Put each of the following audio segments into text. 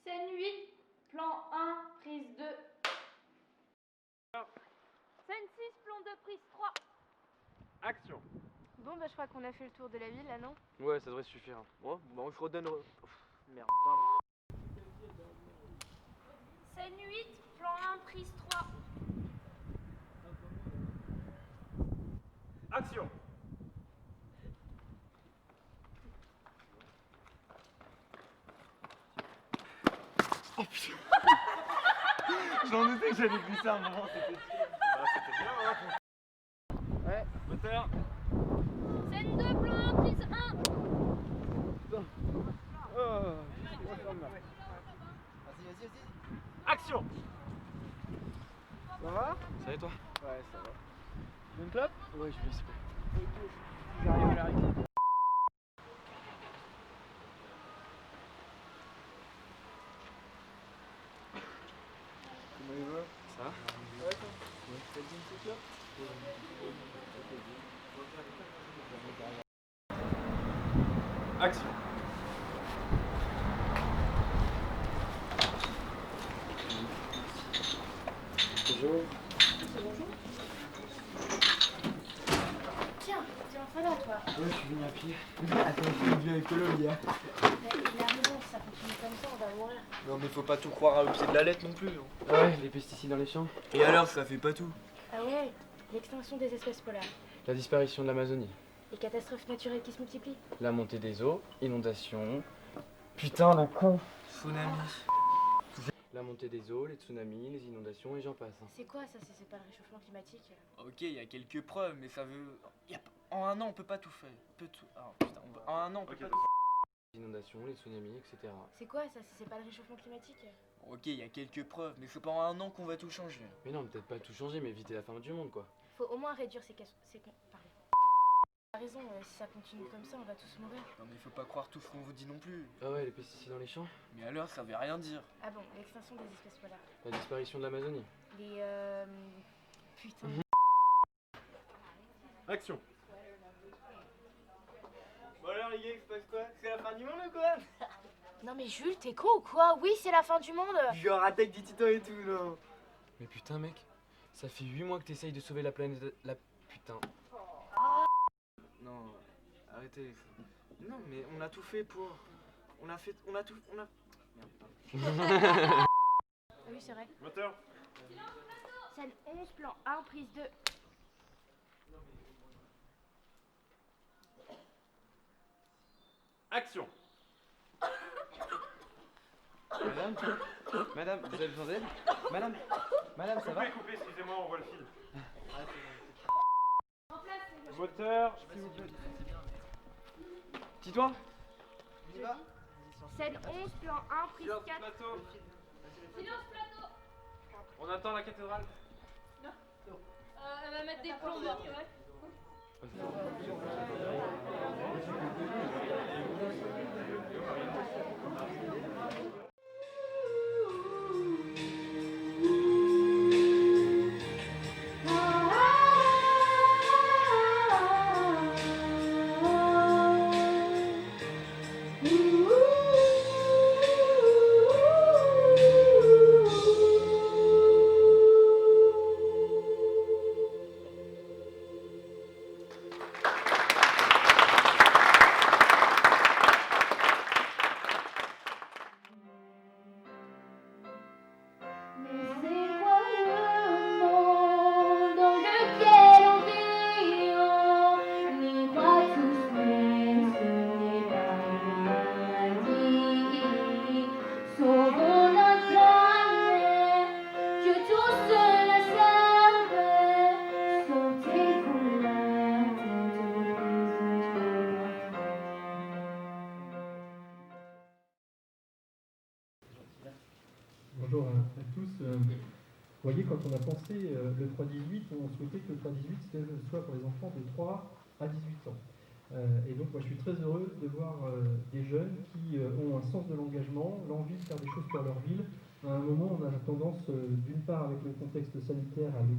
Scène 8, plan 1, prise 2. Scène 6, plan 2, prise 3. Action. Bon bah je crois qu'on a fait le tour de la ville là, non? Ouais, ça devrait suffire. Bon, bon je redonne... Merde, Scène 8, plan 1, prise 3. Action. Oh putain. J'en doutais que j'allais glisser un moment, c'était sûr. Bah c'était bien hein. Ouais, moteur. Scène 2, plan 1, prise 1. Putain. Oh, vas-y. Action. Ça va? Ça va et toi? Ouais, ça va. Tu veux une clope? Ouais, je viens, c'est bon. J'arrive à l'arrivée. Comment il va? Ça va? Ouais, ça va. Ouais, t'as dit une petite clope? Action. Bonjour. Bonjour. Tiens, t'es enfin là toi. Ouais, je suis venu à pied. Attends, je suis venu avec Colo hier. Il a raison, si ça continue comme ça, on va mourir. Non mais faut pas tout croire au pied de la lettre non plus. Ah ouais, les pesticides dans les champs. Et alors, ça fait pas tout. Ah ouais, l'extinction des espèces polaires. La disparition de l'Amazonie. Les catastrophes naturelles qui se multiplient. La montée des eaux, inondations. Putain, la con. Tsunami. La montée des eaux, les tsunamis, les inondations et j'en passe. C'est quoi ça si c'est pas le réchauffement climatique? Ok, il y a quelques preuves, mais ça veut... En un an, on peut pas tout faire. Ah, putain, En un an, on peut pas tout faire. Les inondations, les tsunamis, etc. C'est quoi ça si c'est pas le réchauffement climatique? Ok, il y a quelques preuves, mais c'est pas en un an qu'on va tout changer. Mais non, peut-être pas tout changer, mais éviter la fin du monde, quoi. Faut au moins réduire Pardon. T'as raison, si ça continue comme ça, on va tous mourir. Non mais faut pas croire tout ce qu'on vous dit non plus. Ah ouais, les pesticides dans les champs. Mais alors, ça veut rien dire. Ah bon, l'extinction des espèces polaires. La disparition de l'Amazonie. Les Putain. Action. Bon alors les gars, il se passe quoi? C'est la fin du monde ou quoi? Non mais Jules, t'es con ou quoi? Oui, c'est la fin du monde. Genre attaque des titans et tout, non? Mais putain, mec, ça fait 8 mois que t'essayes de sauver la planète. Putain. Non, arrêtez. Non mais on a tout fait pour... On a tout... Merde. Oui, c'est vrai. Moteur. Scène 11, plan 1, prise 2. Action. Madame, vous avez besoin d'aide? Madame, ça va? Coupez, excusez-moi, on voit le fil. Moteur, s'il vous plaît. Dis-toi. Scène 11, plan 1, prise 4. Plateau. Silence plateau. On attend la cathédrale. Elle va mettre des plombs, ouais. Bonjour à tous. Vous voyez, quand on a pensé le 3-18, on souhaitait que le 3-18 soit pour les enfants de 3 à 18 ans. Et donc, moi, je suis très heureux de voir des jeunes qui ont un sens de l'engagement, l'envie de faire des choses pour leur ville. À un moment, on a tendance, d'une part, avec le contexte sanitaire, à ne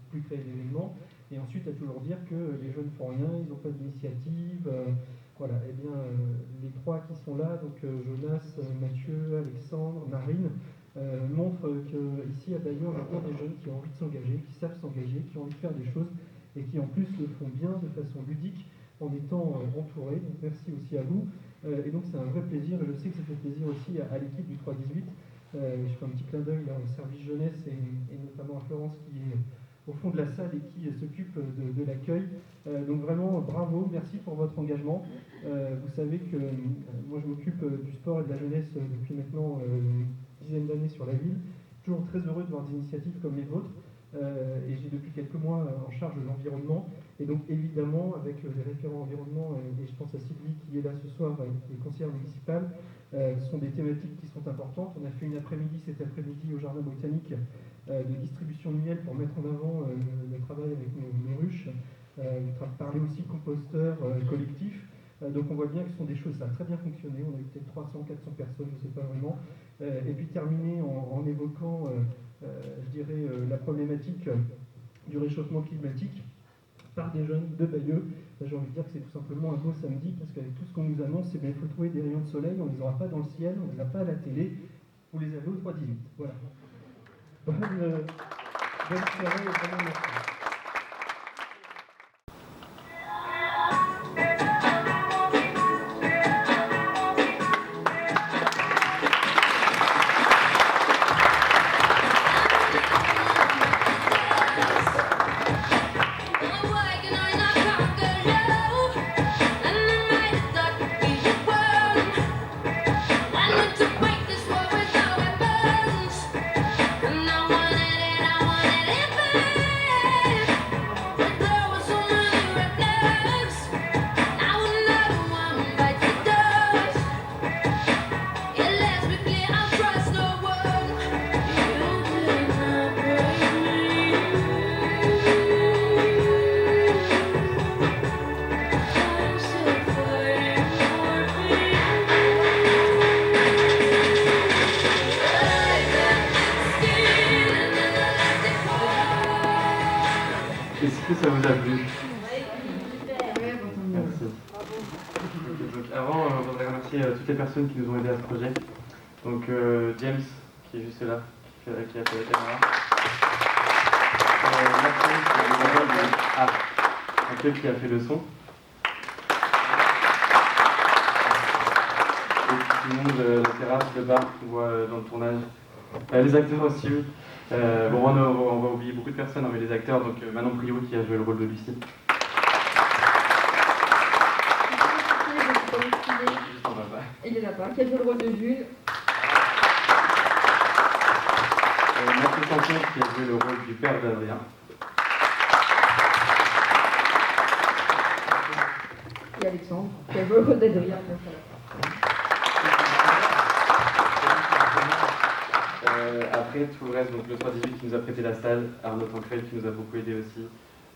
plus créer d'événements, et ensuite à toujours dire que les jeunes font rien, ils n'ont pas d'initiative, Voilà, et bien les trois qui sont là, donc Jonas, Mathieu, Alexandre, Marine, montrent qu'ici à Bayeux, on a encore des jeunes qui ont envie de s'engager, qui savent s'engager, qui ont envie de faire des choses et qui en plus le font bien de façon ludique en étant entourés. Donc merci aussi à vous. Et donc c'est un vrai plaisir, et je sais que ça fait plaisir aussi à l'équipe du 3-18. Je fais un petit clin d'œil au service jeunesse et notamment à Florence qui est au fond de la salle et qui s'occupe de l'accueil. Donc vraiment bravo, merci pour votre engagement. Vous savez que moi je m'occupe du sport et de la jeunesse depuis maintenant une dizaine d'années sur la ville. Toujours très heureux de voir des initiatives comme les vôtres. Et j'ai depuis quelques mois en charge de l'environnement. Et donc évidemment avec les référents environnement, et je pense à Sylvie qui est là ce soir, les conseillères municipales, ce sont des thématiques qui sont importantes. On a fait une après-midi cet après-midi au Jardin botanique de distribution de miel pour mettre en avant le travail avec nos ruches. Parler aussi composteur collectif. Donc on voit bien que ce sont des choses, ça a très bien fonctionné. On a eu peut-être 300, 400 personnes, je ne sais pas vraiment. Et puis terminer en évoquant, je dirais, la problématique du réchauffement climatique par des jeunes de Bayeux. J'ai envie de dire que c'est tout simplement un beau samedi, parce qu'avec tout ce qu'on nous annonce, il faut trouver des rayons de soleil, on ne les aura pas dans le ciel, on ne les a pas à la télé, vous les avez au 3-18. Voilà. Bonne soirée et vraiment merci. Est-ce que ça vous a plu? Merci. Donc avant, on voudrait remercier toutes les personnes qui nous ont aidés à ce projet. Donc James, qui est juste là, qui a fait la caméra. Mathieu qui a fait le son. Et puis tout le monde, la terrasse, le bar qu'on voit dans le tournage. Les acteurs aussi, oui. Bon, on va oublier beaucoup de personnes, hein, mais les acteurs, donc Manon Priot qui a joué le rôle de Lucie. Juste en bas. Il est là-bas, qui a joué le rôle de Jules. Mathieu Sanson qui a joué le rôle du père d'Adrien. Et Alexandre, qui a joué le rôle d'Adrien. Après, tout le reste, donc le 3-18 qui nous a prêté la salle, Arnaud Tancrel qui nous a beaucoup aidé aussi.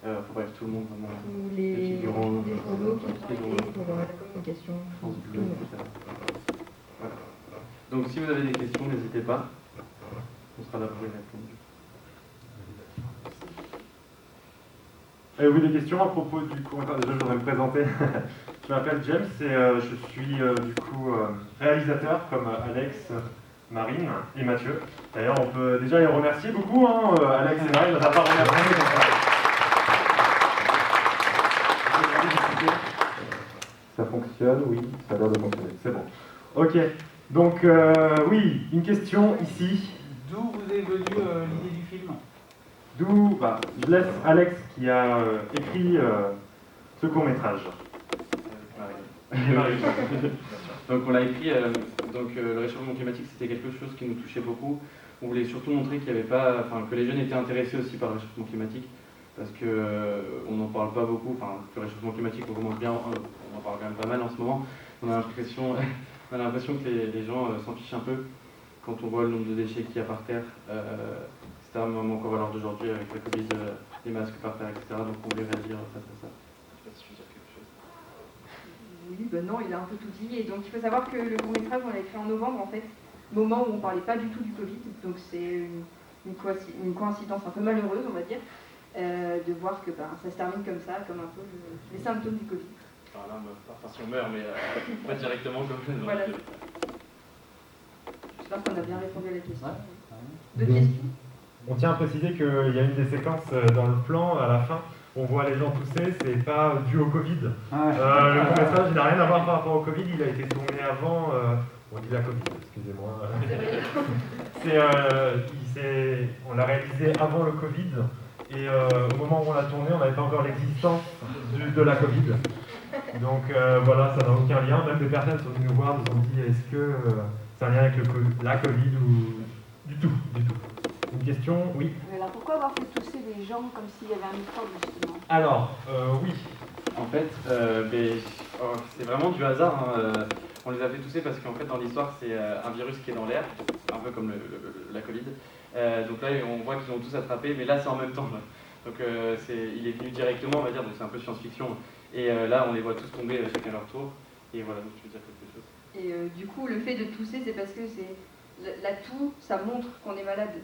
Bref, tout le monde vraiment. Tous les journaux qui ont été pour la communication. France Bleu, etc. Voilà. Donc si vous avez des questions, n'hésitez pas. On sera là pour y répondre. Avez-vous des questions à propos du court-métrage? Déjà, je voudrais me présenter. Je m'appelle James et je suis du coup réalisateur comme Alex, Marine et Mathieu. D'ailleurs, on peut déjà les remercier beaucoup, hein, Alex et Marine, on n'a pas remercié. Ça fonctionne, oui, ça a l'air de fonctionner. C'est bon. Ok, donc oui, une question ici. D'où vous est venue l'idée du film? D'où, je laisse Alex qui a écrit ce court-métrage. Donc on l'a écrit, le réchauffement climatique c'était quelque chose qui nous touchait beaucoup. On voulait surtout montrer qu'il y avait pas, que les jeunes étaient intéressés aussi par le réchauffement climatique, parce que on n'en parle pas beaucoup. Le réchauffement climatique on commence bien, on en parle quand même pas mal en ce moment. On a l'impression que les gens s'en fichent un peu quand on voit le nombre de déchets qu'il y a par terre, etc. Même encore à l'heure d'aujourd'hui avec la Covid, les masques par terre, etc. Donc on voulait réagir face à ça. Je sais pas si je veux dire quelque chose. Oui, non, il a un peu tout dit. Et donc il faut savoir que le court-métrage, on l'avait fait en novembre en fait, moment où on ne parlait pas du tout du Covid. Donc c'est une coïncidence un peu malheureuse, on va dire, de voir que ça se termine comme ça, comme un peu les symptômes du Covid. enfin là, si on meurt, mais pas directement comme dans Voilà. le film. J'espère qu'on a bien répondu à la question. Ouais. D'autres questions? On tient à préciser qu'il y a une des séquences dans le plan, à la fin, on voit les gens tousser, c'est pas dû au Covid. Le court-métrage, il n'a rien à voir par rapport au Covid, il a été tourné avant, on dit la Covid, excusez-moi. On l'a réalisé avant le Covid, et au moment où on l'a tourné, on n'avait pas encore l'existence de la Covid. Donc voilà, ça n'a aucun lien, même des personnes sont venues nous voir, nous ont dit est-ce que c'est un lien avec la Covid ou du tout. Une question, oui. Alors pourquoi avoir fait tousser les gens comme s'il y avait un microbe justement? Alors, oui. En fait, c'est vraiment du hasard. Hein. On les a fait tousser parce qu'en fait, dans l'histoire, c'est un virus qui est dans l'air, un peu comme la Covid. Donc là, on voit qu'ils ont tous attrapé, mais là, c'est en même temps. Là. Donc il est venu directement, on va dire, donc c'est un peu science-fiction. Et là, on les voit tous tomber chacun à leur tour. Et voilà, donc tu veux dire quelque chose. Et du coup, le fait de tousser, c'est parce que la toux, ça montre qu'on est malade.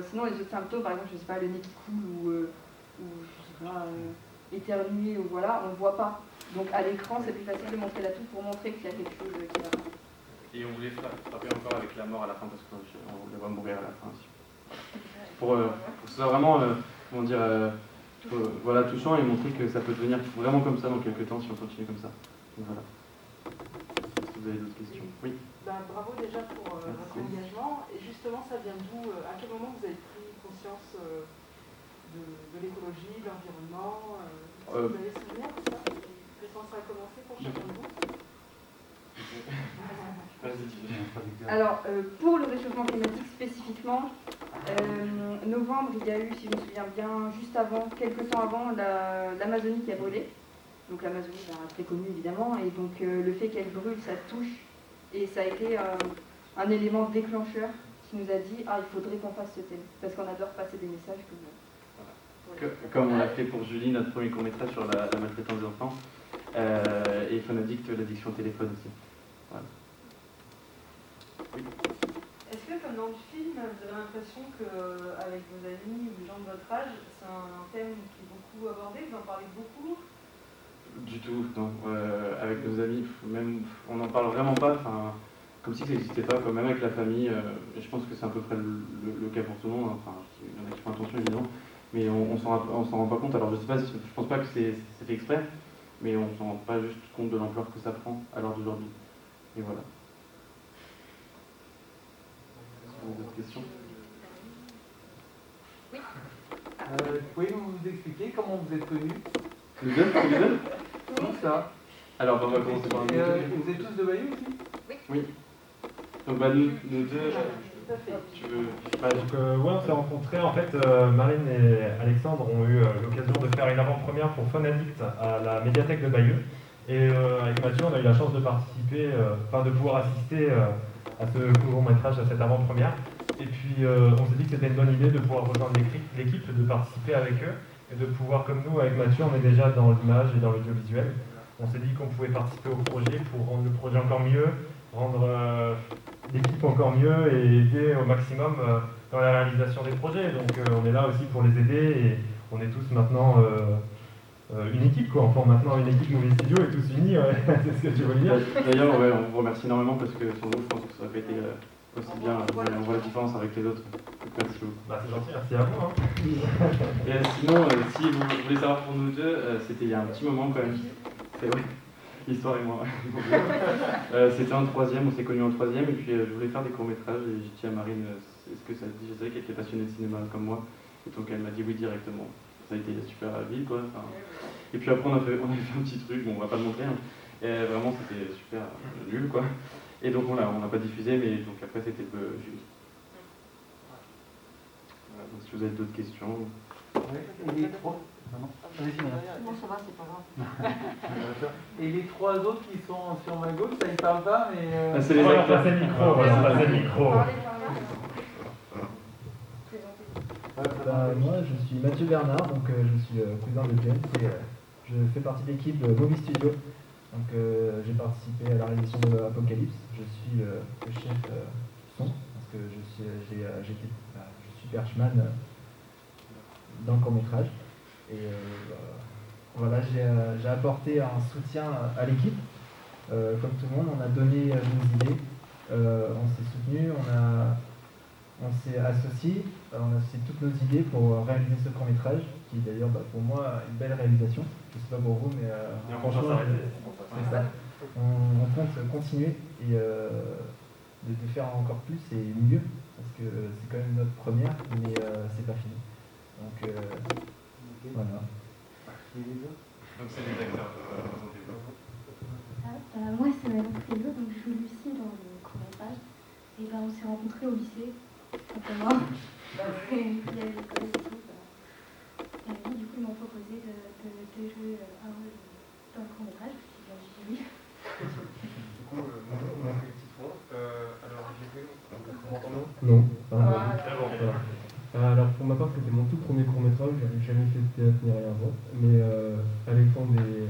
Sinon, les autres symptômes, par exemple, je sais pas, le nez qui coule ou je sais pas, éternuer ou voilà, on ne voit pas. Donc à l'écran, c'est plus facile de montrer la toux pour montrer qu'il y a quelque chose qui va pas. Et on voulait frapper encore avec la mort à la fin parce qu'on les voit mourir à la fin aussi. Pour que ce soit vraiment, comment dire, voilà, touchant et montrer que ça peut devenir vraiment comme ça dans quelques temps si on continue comme ça. Donc voilà. Est-ce que vous avez d'autres questions? Oui. Bravo déjà pour votre engagement. Et justement, ça vient d'où? À quel moment vous avez pris conscience de l'écologie, de l'environnement? Vous avez souvenir de ça? Quand ça a commencé pour chacun de vous? Alors, pour le réchauffement climatique spécifiquement, novembre, il y a eu, si je me souviens bien, juste avant, quelques temps avant, l'Amazonie qui a brûlé. Donc l'Amazonie, très connue évidemment, et donc le fait qu'elle brûle, ça touche. Et ça a été un élément déclencheur qui nous a dit « Ah, il faudrait qu'on fasse ce thème ». Parce qu'on adore passer des messages Comme on l'a fait pour Julie, notre premier court-métrage sur la maltraitance des enfants. Et Fun Addict, l'addiction au téléphone aussi. Voilà. Oui. Est-ce que, comme dans le film, vous avez l'impression qu'avec vos amis ou les gens de votre âge, c'est un thème qui est beaucoup abordé, vous en parlez beaucoup? Du tout, non. Avec nos amis, même, on n'en parle vraiment pas, comme si ça n'existait pas, quoi. Même avec la famille. Et je pense que c'est à peu près le cas pour tout le monde. Hein. Enfin, il y en a qui font attention évidemment, mais on s'en rend pas compte. Alors je sais pas, je pense pas que c'est fait exprès, mais on s'en rend pas juste compte de l'ampleur que ça prend à l'heure d'aujourd'hui. Et voilà. Est-ce que vous avez d'autres questions? Oui. Pouvez-vous nous expliquer comment vous êtes connus? Les deux Tout ça. Alors, on va commencer par un vous êtes tous de Bayeux aussi? Oui. Donc, nous deux, tu veux pas... Donc, ouais, on s'est rencontrés. En fait, Marine et Alexandre ont eu l'occasion de faire une avant-première pour Fun Addict à la médiathèque de Bayeux. Et avec Mathieu, on a eu la chance de participer, de pouvoir assister à ce court-métrage, à cette avant-première. Et puis, on s'est dit que c'était une bonne idée de pouvoir rejoindre l'équipe, de participer avec eux. Et de pouvoir, comme nous, avec Mathieu, on est déjà dans l'image et dans l'audiovisuel. On s'est dit qu'on pouvait participer au projet pour rendre le projet encore mieux, rendre l'équipe encore mieux et aider au maximum dans la réalisation des projets. Donc on est là aussi pour les aider et on est tous maintenant une équipe, quoi. On forme maintenant une équipe Movie Studio et tous unis, ouais. C'est ce que tu veux dire. D'ailleurs, ouais, on vous remercie énormément parce que sans vous, je pense que ça aurait pas été aussi bien. On voit la différence avec les autres. Merci beaucoup. C'est gentil, merci à vous. Hein. Et sinon, si vous voulez savoir pour nous deux, c'était il y a un petit moment quand même. C'est vrai, l'histoire et moi. C'était en troisième, on s'est connus en troisième, et puis je voulais faire des courts-métrages, et j'ai dit à Marine, est-ce que ça te dit? Je savais qu'elle était passionnée de cinéma comme moi, et donc elle m'a dit oui directement. Ça a été super vite, quoi. Et puis après, on a fait un petit truc, bon, on va pas le montrer, hein. Et vraiment, c'était super nul, quoi. Et donc on l'a pas diffusé, mais donc après, c'était Julie. Voilà, donc si vous avez d'autres questions. Non, ça va, c'est pas grave. Et les trois autres qui sont sur ma gauche, ça ils parlent pas, mais... C'est les acteurs. Passez le micro, voilà, passez le micro. Moi, je suis Mathieu Bernard, donc je suis cousin de James et je fais partie de l'équipe Movie Studio. Donc j'ai participé à la réalisation de Apocalypse. Je suis le chef son parce que je suis perchman dans le court-métrage. Et Voilà, j'ai apporté un soutien à l'équipe. Comme tout le monde, on a donné nos idées, on s'est soutenu, on s'est associé, on a associé toutes nos idées pour réaliser ce court-métrage, qui est d'ailleurs pour moi une belle réalisation. Je ne sais pas pour vous, mais franchement, c'est ça. On compte continuer et de faire encore plus et mieux, parce que c'est quand même notre première, mais c'est pas fini. Donc voilà. Donc c'est les acteurs. Moi c'est Manon Prévost, donc je joue Lucie dans le court-métrage. Et on s'est rencontrés au lycée, simplement. Après, il y a eu l'école et tout. Et du coup, ils m'ont proposé de jouer un rôle dans le court-métrage. J'ai dit oui. Du coup, on fait une petite fois. Alors, vous m'entendez? Non. Voilà. Alors, pour ma part, c'était mon tout premier court-métrage. J'avais jamais fait de théâtre ni rien avant. Mais Alexandre et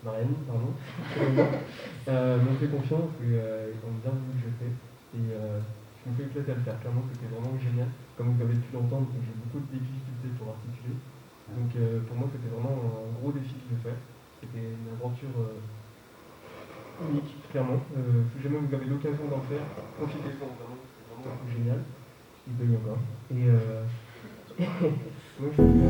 Marianne, pardon, m'ont fait confiance et ont bien voulu que je fais. Et je me fais éclater à le faire. Clairement, c'était vraiment génial. Comme vous avez pu l'entendre, j'ai beaucoup de difficultés pour articuler. Donc pour moi, c'était vraiment un gros défi de le faire. C'était une aventure unique, clairement. Si jamais vous avez l'occasion d'en faire, profitez-en vraiment. C'est vraiment génial. Il peut y encore. Et moi, je suis bon.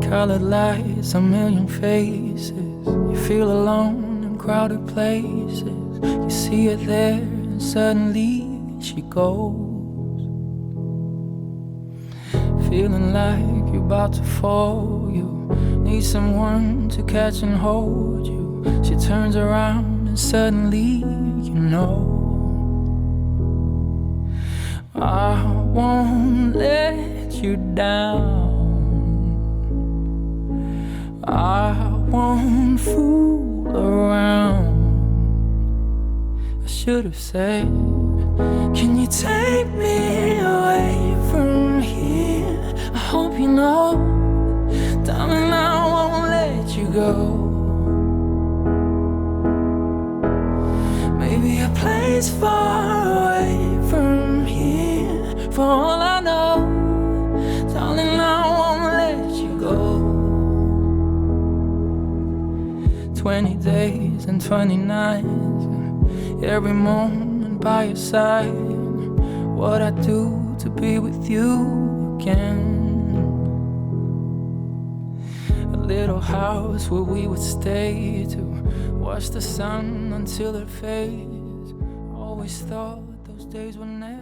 Colored lights, a million faces. You feel alone in crowded places. You see her there and suddenly she goes. Feeling like you're about to fall. You need someone to catch and hold you. She turns around and suddenly you know. I won't let you down. I won't fool around. I should have said, can you take me away from here? I hope you know, darling, I won't let you go. Maybe a place far away from here. For all I know, darling, I won't let you go. 20 days and 20 nights, every moment by your side. What I'd do to be with you again. A little house where we would stay to watch the sun until it fades. Always thought those days would never